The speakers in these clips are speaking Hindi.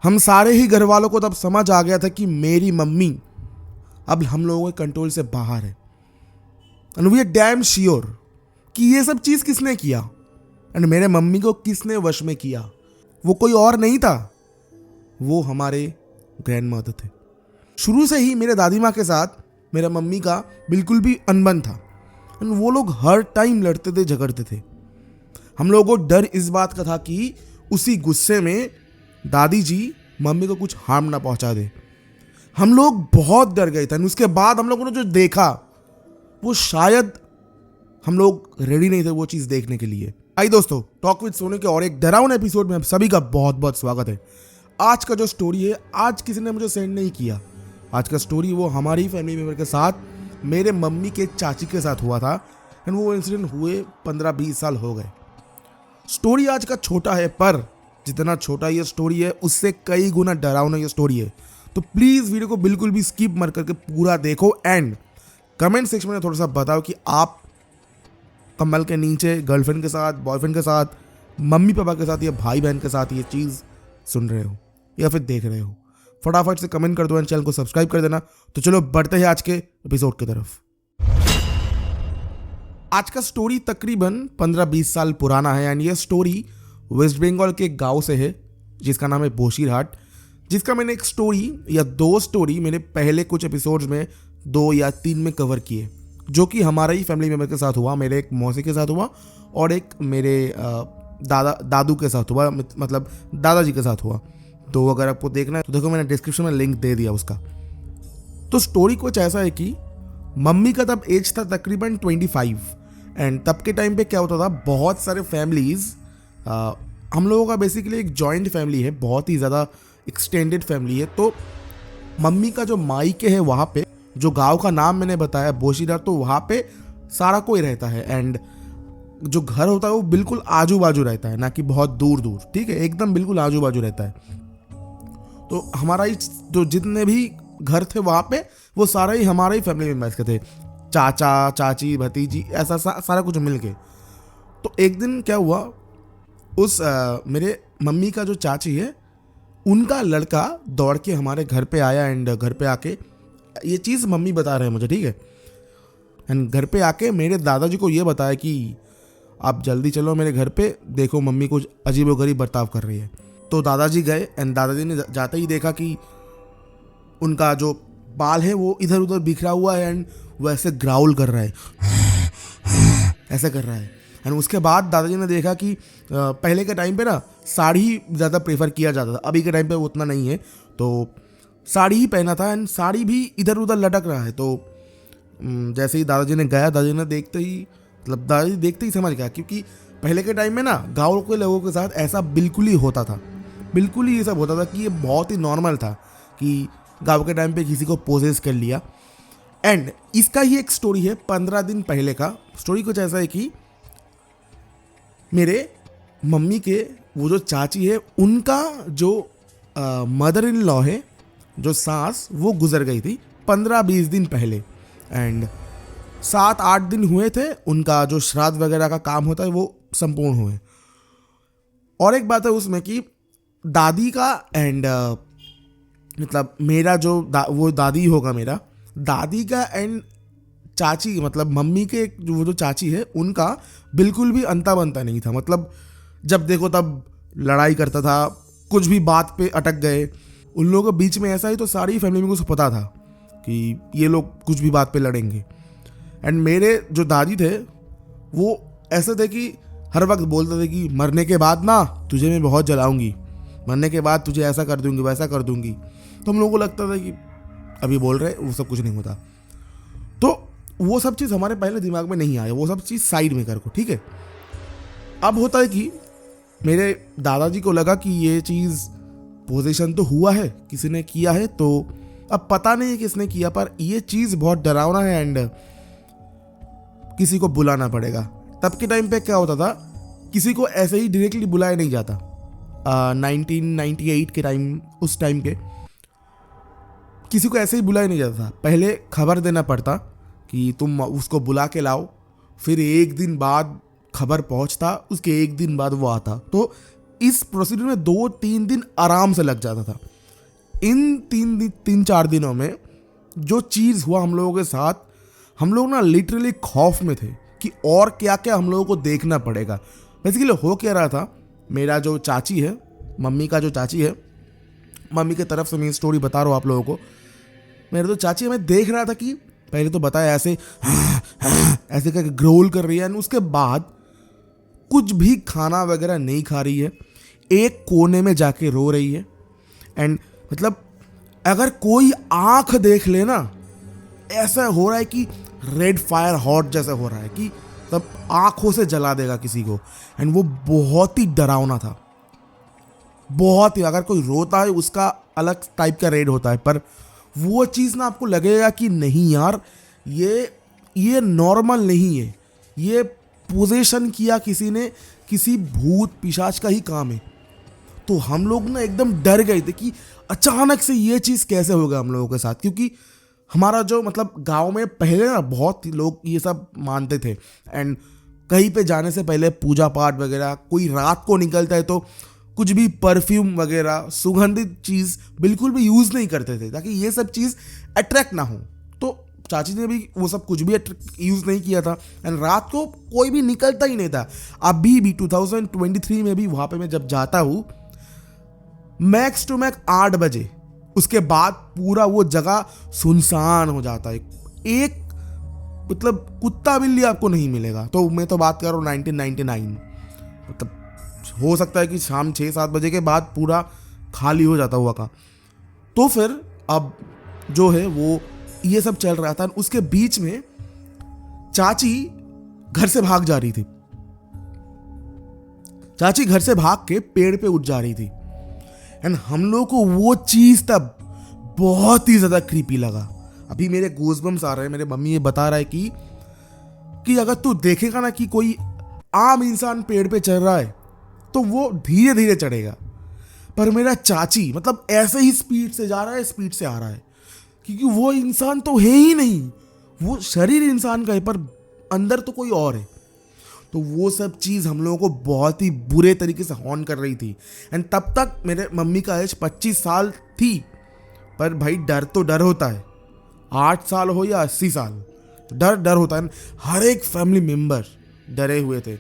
हम सारे ही घर वालों को तब समझ आ गया था कि मेरी मम्मी अब हम लोगों के कंट्रोल से बाहर है। And we are damn sure कि ये सब चीज़ किसने किया एंड मेरे मम्मी को किसने वश में किया। वो कोई और नहीं था, वो हमारे ग्रैंड मदर थे। शुरू से ही मेरे दादी माँ के साथ मेरे मम्मी का बिल्कुल भी अनबन था एंड वो लोग हर टाइम लड़ते थे, झगड़ते थे। हम लोगों को डर इस बात का था कि उसी गुस्से में दादी जी मम्मी को कुछ हार्म ना पहुंचा दे। हम लोग बहुत डर गए थे। उसके बाद हम लोगों ने जो देखा वो शायद हम लोग रेडी नहीं थे वो चीज़ देखने के लिए। आई दोस्तों, टॉक विद सोनू के और एक डरावने एपिसोड में आप सभी का बहुत बहुत स्वागत है। आज का जो स्टोरी है, आज किसी ने मुझे सेंड नहीं किया। आज का स्टोरी वो हमारी फैमिली मेम्बर के साथ मेरे मम्मी के चाची के साथ हुआ था एंड वो इंसिडेंट हुए 15-20 साल हो गए। स्टोरी आज का छोटा है, पर जितना छोटा ये स्टोरी है उससे कई गुना डरावना ये स्टोरी है। तो प्लीज़ वीडियो को बिल्कुल भी स्किप मत करके पूरा देखो एंड कमेंट सेक्शन में थोड़ा सा बताओ कि आप कम्बल के नीचे गर्लफ्रेंड के साथ, बॉयफ्रेंड के साथ, मम्मी पापा के साथ या भाई बहन के साथ ये चीज़ सुन रहे हो या फिर देख रहे हो। फटाफट से कमेंट कर दो एंड चैनल को सब्सक्राइब कर देना। तो चलो बढ़ते हैं आज के एपिसोड की तरफ। आज का स्टोरी तकरीबन 15-20 साल पुराना है एंड ये स्टोरी वेस्ट बंगाल के गांव से है जिसका नाम है बोशीरहाट, जिसका मैंने एक स्टोरी या 2 स्टोरी मैंने पहले कुछ एपिसोड्स में 2 या 3 में कवर किए, जो कि हमारा ही फैमिली मेम्बर के साथ हुआ। मेरे एक मौसी के साथ हुआ और एक मेरे दादू के साथ हुआ, मतलब दादाजी के साथ हुआ। तो अगर आपको देखना है तो देखो, मैंने डिस्क्रिप्शन में लिंक दे दिया उसका। तो स्टोरी कुछ ऐसा है कि मम्मी का तब एज था तकरीबन 25 एंड तब के टाइम पे क्या होता था, बहुत सारे फैमिलीज़, हम लोगों का बेसिकली एक जॉइंट फैमिली है, बहुत ही ज़्यादा एक्सटेंडेड फैमिली है। तो मम्मी का जो मायके है वहाँ पे, जो गांव का नाम मैंने बताया बोशीरहाट, तो वहाँ पे सारा कोई रहता है एंड जो घर होता है वो बिल्कुल आजू बाजू रहता है, ना कि बहुत दूर दूर, ठीक है, एकदम बिल्कुल आजू बाजू रहता है। तो हमारा ही जो जितने भी घर थे वहाँ पे वो सारा ही हमारे ही फैमिली मेम्बर्स के थे, चाचा चाची भतीजी, ऐसा सारा कुछ मिल के। तो एक दिन क्या हुआ, उस मेरे मम्मी का जो चाची है उनका लड़का दौड़ के हमारे घर पे आया एंड घर पे आके, ये चीज़ मम्मी बता रहे हैं मुझे, ठीक है, एंड घर पे आके मेरे दादाजी को ये बताया कि आप जल्दी चलो मेरे घर पे, देखो मम्मी कुछ अजीबोगरीब बर्ताव कर रही है। तो दादाजी गए एंड दादाजी ने जाते ही देखा कि उनका जो बाल है वो इधर उधर बिखरा हुआ है एंड वो ऐसे ग्राउल कर रहा है, ऐसे कर रहा है। एंड उसके बाद दादाजी ने देखा कि पहले के टाइम पे ना साड़ी ज़्यादा प्रेफर किया जाता था, अभी के टाइम पे वो उतना नहीं है, तो साड़ी ही पहना था एंड साड़ी भी इधर उधर लटक रहा है। तो जैसे ही दादाजी ने गया, दादाजी ने देखते ही, मतलब दादाजी देखते ही समझ गया, क्योंकि पहले के टाइम में ना गाँव के लोगों के साथ ऐसा बिल्कुल ही होता था, बिल्कुल ही ये सब होता था कि ये बहुत ही नॉर्मल था कि गाँव के टाइम पे किसी को पोजेस कर लिया। एंड इसका ही एक स्टोरी है 15 दिन पहले का। स्टोरी कुछ ऐसा है कि मेरे मम्मी के वो जो चाची है उनका जो मदर इन लॉ है, जो सास, वो गुजर गई थी 15-20 दिन पहले एंड 7-8 दिन हुए थे उनका जो श्राद्ध वगैरह का काम होता है वो संपूर्ण हुए। और एक बात है उसमें कि दादी का एंड मतलब मेरा जो वो दादी होगा, मेरा दादी का एंड चाची, मतलब मम्मी के वो जो चाची है उनका बिल्कुल भी अंता बनता नहीं था। मतलब जब देखो तब लड़ाई करता था, कुछ भी बात पे अटक गए, उन लोगों के बीच में ऐसा ही, तो सारी फैमिली में कुछ पता था कि ये लोग कुछ भी बात पे लड़ेंगे। एंड मेरे जो दादी थे वो ऐसे थे कि हर वक्त बोलते थे कि मरने के बाद ना तुझे मैं बहुत जलाऊंगी, मरने के बाद तुझे ऐसा कर दूंगी, वैसा कर दूंगी। तो हम लोगों को लगता था कि अभी बोल रहे, वो सब कुछ नहीं होता। तो वो सब चीज़ हमारे पहले दिमाग में नहीं आया, वो सब चीज़ साइड में कर को, ठीक है। अब होता है कि मेरे दादाजी को लगा कि ये चीज़ पोजीशन तो हुआ है, किसी ने किया है, तो अब पता नहीं है किसने किया, पर ये चीज़ बहुत डरावना है एंड किसी को बुलाना पड़ेगा। तब के टाइम पे क्या होता था, किसी को ऐसे ही डायरेक्टली बुलाया नहीं जाता। 1998 के टाइम, उस टाइम के किसी को ऐसे ही बुलाया नहीं जाता था। पहले खबर देना पड़ता कि तुम उसको बुला के लाओ, फिर एक दिन बाद खबर पहुंचता, उसके एक दिन बाद वो आता। तो इस प्रोसीजर में 2-3 दिन आराम से लग जाता था। इन 3-4 दिनों में जो चीज़ हुआ हम लोगों के साथ, हम लोग ना लिटरली खौफ में थे कि और क्या क्या हम लोगों को देखना पड़ेगा। बेसिकली हो क्या रहा था, मेरा जो चाची है, मम्मी का जो चाची है, मम्मी की तरफ से मैं स्टोरी बता रहा हूँ आप लोगों को। मेरे तो चाची है, मैं देख रहा था कि पहले तो बताया ऐसे ऐसे करके ग्रोल कर रही है, उसके बाद कुछ भी खाना वगैरह नहीं खा रही है, एक कोने में जाके रो रही है। एंड मतलब अगर कोई आंख देख ले ना, ऐसा हो रहा है कि रेड फायर हॉट जैसा हो रहा है कि तब आंखों से जला देगा किसी को। एंड वो बहुत ही डरावना था, बहुत ही। अगर कोई रोता है उसका अलग टाइप का रेड होता है, पर वो चीज़ ना आपको लगेगा कि नहीं यार, ये नॉर्मल नहीं है, ये पोजेशन किया किसी ने, किसी भूत पिशाच का ही काम है। तो हम लोग ना एकदम डर गए थे कि अचानक से ये चीज़ कैसे होगा हम लोगों के साथ, क्योंकि हमारा जो मतलब गांव में पहले ना बहुत लोग ये सब मानते थे। एंड कहीं पे जाने से पहले पूजा पाठ वगैरह, कोई रात को निकलता है तो कुछ भी परफ्यूम वगैरह सुगंधित चीज़ बिल्कुल भी यूज़ नहीं करते थे, ताकि ये सब चीज़ अट्रैक्ट ना हो। तो चाची ने भी वो सब कुछ भी यूज़ नहीं किया था। एंड रात को कोई भी निकलता ही नहीं था। अभी भी 2023 में भी वहाँ पे मैं जब जाता हूँ, मैक्स टू मैक्स 8 बजे, उसके बाद पूरा वो जगह सुनसान हो जाता है। एक मतलब कुत्ता बिल्ली आपको नहीं मिलेगा। तो मैं तो बात कर रहा हूँ 1999, मतलब हो सकता है कि शाम 6-7 बजे के बाद पूरा खाली हो जाता हुआ का। तो फिर अब जो है वो ये सब चल रहा था। उसके बीच में चाची घर से भाग जा रही थी। चाची घर से भाग के पेड़ पे उठ जा रही थी। एंड हम लोग को वो चीज तब बहुत ही ज्यादा क्रीपी लगा। अभी मेरे गूज़बम्स आ रहे हैं। मेरे मम्मी ये बता रहा है कि अगर तू देखेगा ना कि कोई आम इंसान पेड़ पे चढ़ रहा है तो वो धीरे धीरे चढ़ेगा, पर मेरा चाची मतलब ऐसे ही स्पीड से जा रहा है, स्पीड से आ रहा है, क्योंकि वो इंसान तो है ही नहीं। वो शरीर इंसान का है पर अंदर तो कोई और है। तो वो सब चीज़ हम लोगों को बहुत ही बुरे तरीके से हॉर्न कर रही थी। एंड तब तक मेरे मम्मी का एज 25 साल थी। पर भाई डर तो डर होता है, 8 साल हो या 80 साल, डर होता है। हर एक फैमिली मेम्बर डरे हुए थे।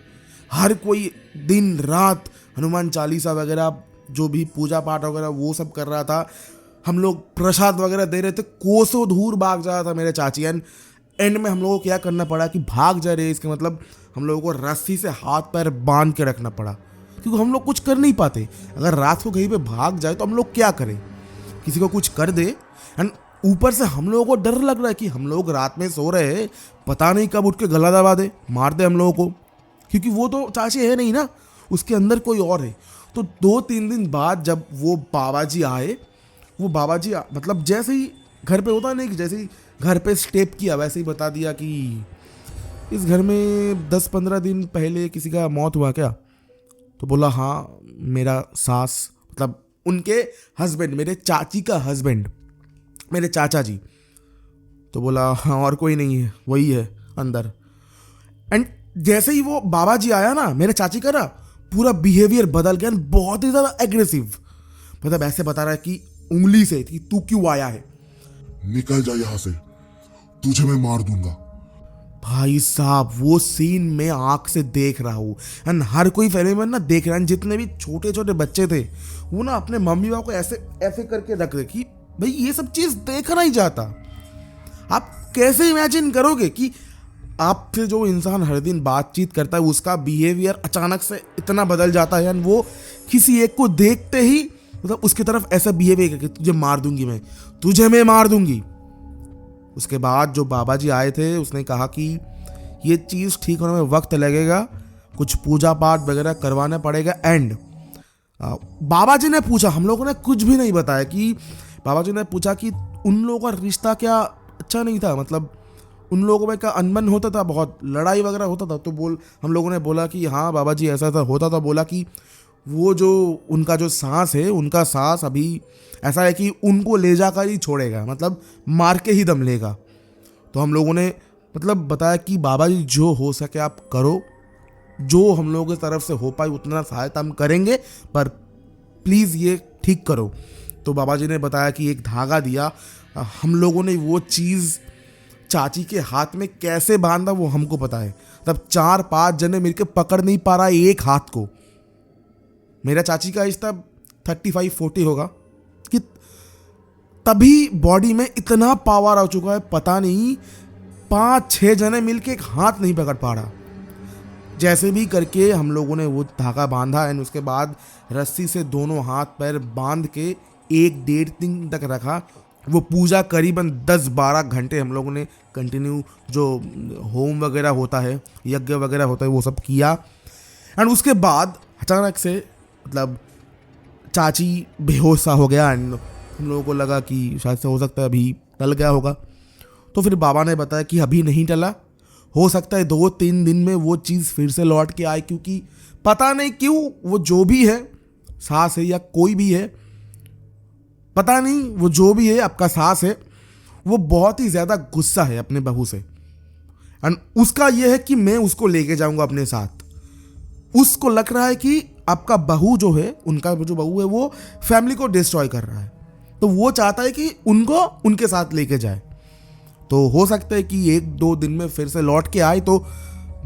हर कोई दिन रात हनुमान चालीसा वगैरह, जो भी पूजा पाठ वगैरह वो सब कर रहा था। हम लोग प्रसाद वगैरह दे रहे थे, कोसों दूर भाग जा रहा था मेरे चाची। एंड में हम लोगों को क्या करना पड़ा कि भाग जा रहे, इसके मतलब हम लोगों को रस्सी से हाथ पैर बांध के रखना पड़ा, क्योंकि हम लोग कुछ कर नहीं पाते। अगर रात को कहीं पे भाग जाए तो हम लोग क्या करें, किसी को कुछ कर दे। एंड ऊपर से हम लोगों को डर लग रहा है कि हम लोग रात में सो रहे हैं, पता नहीं कब उठ के गला दबा दे, मार दे हम लोगों को, क्योंकि वो तो चाची है नहीं ना, उसके अंदर कोई और है। तो 2-3 दिन बाद जब वो बाबा जी आए, वो बाबा जी मतलब जैसे ही घर पे होता नहीं कि जैसे ही घर पे स्टेप किया वैसे ही बता दिया कि इस घर में 10-15 दिन पहले किसी का मौत हुआ क्या। तो बोला हाँ, मेरा सास मतलब उनके हस्बैंड, मेरे चाची का हस्बैंड, मेरे चाचा जी। तो बोला हाँ, और कोई नहीं है, वही है अंदर। एंड जैसे ही वो बाबा जी आया ना, मेरे चाची का ना पूरा बिहेवियर बदल गया, बहुत ही ज़्यादा एग्रेसिव। मतलब ऐसे बता रहा है कि उंगली से कि तू क्यों आया है, निकल जा यहाँ से, तुझे मैं मार दूंगा। भाई साहब वो सीन मैं आंख से देख रहा हूँ। एंड हर कोई फैमिली में ना देख रहा है, जितने भी छोटे छोटे बच्चे थे वो ना अपने मम्मी पापा को ऐसे ऐसे करके रख दे कि भाई ये सब चीज़ देखना ही चाहता। आप कैसे इमेजिन करोगे कि आपसे जो इंसान हर दिन बातचीत करता है उसका बिहेवियर अचानक से इतना बदल जाता है। एंड वो किसी एक को देखते ही मतलब उसकी तरफ ऐसा बिहेवियर करके तुझे मार दूंगी मैं, तुझे मैं मार दूंगी। उसके बाद जो बाबा जी आए थे उसने कहा कि ये चीज़ ठीक होने में वक्त लगेगा, कुछ पूजा पाठ वगैरह करवाना पड़ेगा। एंड बाबा जी ने पूछा, हम लोगों ने कुछ भी नहीं बताया, कि बाबा जी ने पूछा कि उन लोगों का रिश्ता क्या अच्छा नहीं था, मतलब उन लोगों में का अनबन होता था, बहुत लड़ाई वगैरह होता था। तो हम लोगों ने बोला कि हाँ बाबा जी ऐसा था होता था। बोला कि वो जो उनका जो सांस है, उनका सांस अभी ऐसा है कि उनको ले जाकर ही छोड़ेगा, मतलब मार के ही दम लेगा। तो हम लोगों ने मतलब बताया कि बाबा जी जो हो सके आप करो, जो हम लोगों की तरफ से हो पाए उतना सहायता हम करेंगे, पर प्लीज़ ये ठीक करो। तो बाबा जी ने बताया कि एक धागा दिया, हम लोगों ने वो चीज़ चाची के हाथ में कैसे बांधा वो हमको पता है। तब 4-5 जने मिलकर पकड़ नहीं पा रहा एक हाथ को। मेरा चाची का एज तब 35-40 होगा कि तभी बॉडी में इतना पावर आ चुका है, पता नहीं 5-6 जने मिलके एक हाथ नहीं पकड़ पा रहा। जैसे भी करके हम लोगों ने वो धागा बांधा एंड उसके बाद रस्सी से दोनों हाथ पैर बांध के 1-1.5 दिन तक रखा। वो पूजा करीबन 10-12 घंटे हम लोगों ने कंटिन्यू, जो होम वगैरह होता है, यज्ञ वगैरह होता है, वो सब किया। एंड उसके बाद अचानक से मतलब चाची बेहोश सा हो गया एंड हम लोगों को लगा कि शायद से हो सकता है अभी टल गया होगा। तो फिर बाबा ने बताया कि अभी नहीं टला, हो सकता है 2-3 दिन में वो चीज़ फिर से लौट के आए, क्योंकि पता नहीं क्यों वो जो भी है, सास है या कोई भी है, पता नहीं वो जो भी है, आपका सास है, वो बहुत ही ज़्यादा गुस्सा है अपने बहू से। एंड उसका ये है कि मैं उसको लेके जाऊंगा अपने साथ। उसको लग रहा है कि आपका बहू जो है, उनका जो बहू है, वो फैमिली को डिस्ट्रॉय कर रहा है, तो वो चाहता है कि उनको उनके साथ लेके जाए। तो हो सकता है कि 1-2 दिन में फिर से लौट के आए। तो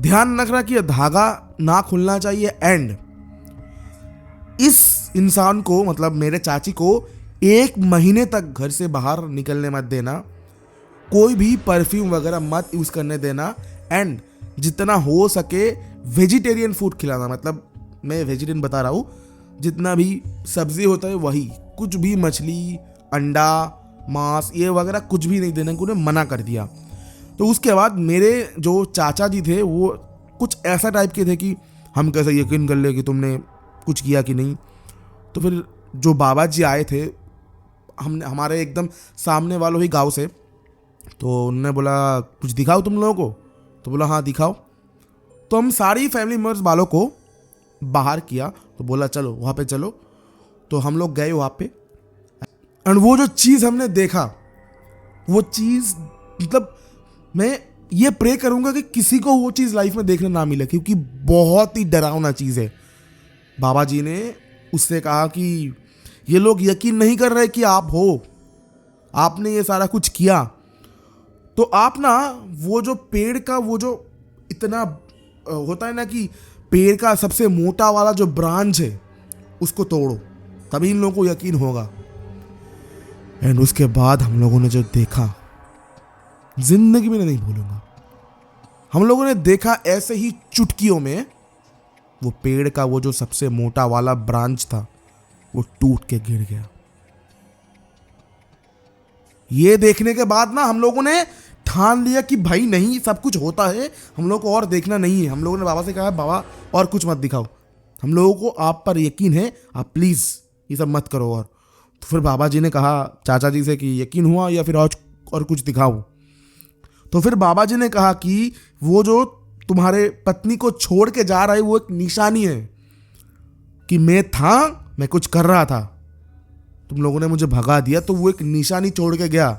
ध्यान रखना कि धागा ना खुलना चाहिए। एंड इस इंसान को, मतलब मेरे चाची को, 1 महीने तक घर से बाहर निकलने मत देना, कोई भी परफ्यूम वगैरह मत यूज़ करने देना। एंड जितना हो सके वेजिटेरियन फूड खिलाना। मतलब मैं वेजिटेरियन बता रहा हूँ, जितना भी सब्जी होता है वही, कुछ भी मछली, अंडा, मांस ये वगैरह कुछ भी नहीं देने को उन्हें मना कर दिया। तो उसके बाद मेरे जो चाचा जी थे वो कुछ ऐसा टाइप के थे कि हम कैसे यकीन कर ले कि तुमने कुछ किया कि नहीं। तो फिर जो बाबा जी आए थे हमारे एकदम सामने वालों ही गांव से, तो उन्होंने बोला कुछ दिखाओ तुम लोगों को। तो बोला हाँ दिखाओ। तो हम सारी फैमिली मेम्बर्स वालों को बाहर किया, तो बोला चलो वहाँ पे चलो। तो हम लोग गए वहाँ पे एंड वो जो चीज़ हमने देखा, वो चीज़ मतलब मैं ये प्रे करूँगा कि किसी को वो चीज़ लाइफ में देखने ना मिले, क्योंकि बहुत ही डरावना चीज़ है। बाबा जी ने उससे कहा कि ये लोग यकीन नहीं कर रहे कि आप हो, आपने ये सारा कुछ किया, तो आप ना वो जो पेड़ का वो जो इतना होता है ना कि पेड़ का सबसे मोटा वाला जो ब्रांच है उसको तोड़ो, तभी इन लोगों को यकीन होगा। एंड उसके बाद हम लोगों ने जो देखा, जिंदगी में नहीं भूलूंगा। हम लोगों ने देखा ऐसे ही चुटकियों में वो पेड़ का वो जो सबसे मोटा वाला ब्रांच था वो टूट के गिर गया। ये देखने के बाद ना हम लोगों ने ठान लिया कि भाई नहीं, सब कुछ होता है, हम लोग को और देखना नहीं है। हम लोगों ने बाबा से कहा बाबा और कुछ मत दिखाओ, हम लोगों को आप पर यकीन है, आप प्लीज़ ये सब मत करो। और तो फिर बाबा जी ने कहा चाचा जी से कि यकीन हुआ या फिर और कुछ दिखाओ। तो फिर बाबा जी ने कहा कि वो जो तुम्हारे पत्नी को छोड़ के जा रहा है वो एक निशानी है कि मैं कुछ कर रहा था, तुम लोगों ने मुझे भगा दिया, तो वो एक निशानी छोड़ के गया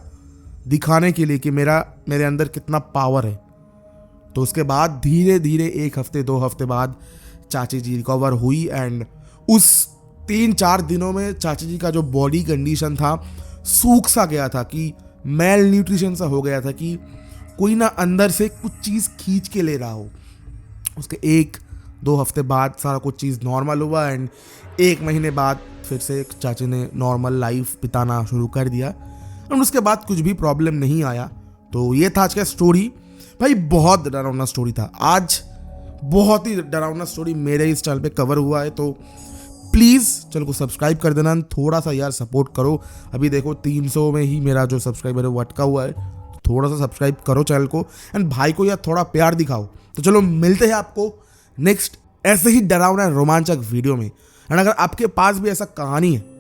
दिखाने के लिए कि मेरे अंदर कितना पावर है। तो उसके बाद धीरे धीरे 1 हफ्ते 2 हफ्ते बाद चाची जी रिकवर हुई एंड उस 3-4 दिनों में चाची जी का जो बॉडी कंडीशन था सूख सा गया था, कि मेल न्यूट्रिशन सा हो गया था, कि कोई ना अंदर से कुछ चीज़ खींच के ले रहा हो। उसके 1-2 हफ्ते बाद सारा कुछ चीज़ नॉर्मल हुआ एंड 1 महीने बाद फिर से चाची ने नॉर्मल लाइफ बिताना शुरू कर दिया और उसके बाद कुछ भी प्रॉब्लम नहीं आया। तो ये था आज का स्टोरी। भाई बहुत डरावना स्टोरी था, आज बहुत ही डरावना स्टोरी मेरे इस चैनल पे कवर हुआ है। तो प्लीज़ चैनल को सब्सक्राइब कर देना, थोड़ा सा यार सपोर्ट करो। अभी देखो 300 में ही मेरा जो सब्सक्राइबर है वो अटका हुआ है, थोड़ा सा सब्सक्राइब करो चैनल को एंड भाई को यार थोड़ा प्यार दिखाओ। तो चलो मिलते हैं आपको नेक्स्ट ऐसे ही डरावना रोमांचक वीडियो में। एंड अगर आपके पास भी ऐसा कहानी है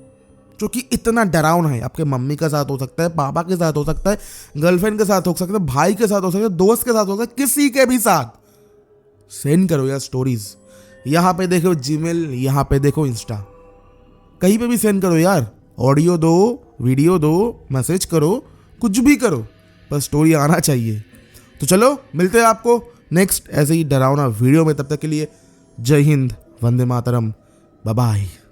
जो कि इतना डरावना है, आपके मम्मी के साथ हो सकता है, पापा के साथ हो सकता है, गर्लफ्रेंड के साथ हो सकता है, भाई के साथ हो सकता है, दोस्त के साथ हो सकता है, किसी के भी साथ, सेंड करो यार स्टोरीज। यहाँ पे देखो जीमेल, यहाँ पे देखो इंस्टा, कहीं पे भी सेंड करो यार। ऑडियो दो, वीडियो दो, मैसेज करो, कुछ भी करो, बस स्टोरी आना चाहिए। तो चलो मिलते हैं आपको नेक्स्ट ऐसे ही डरावना वीडियो में, तब तक के लिए जय हिंद, वंदे मातरम, बाय बाय।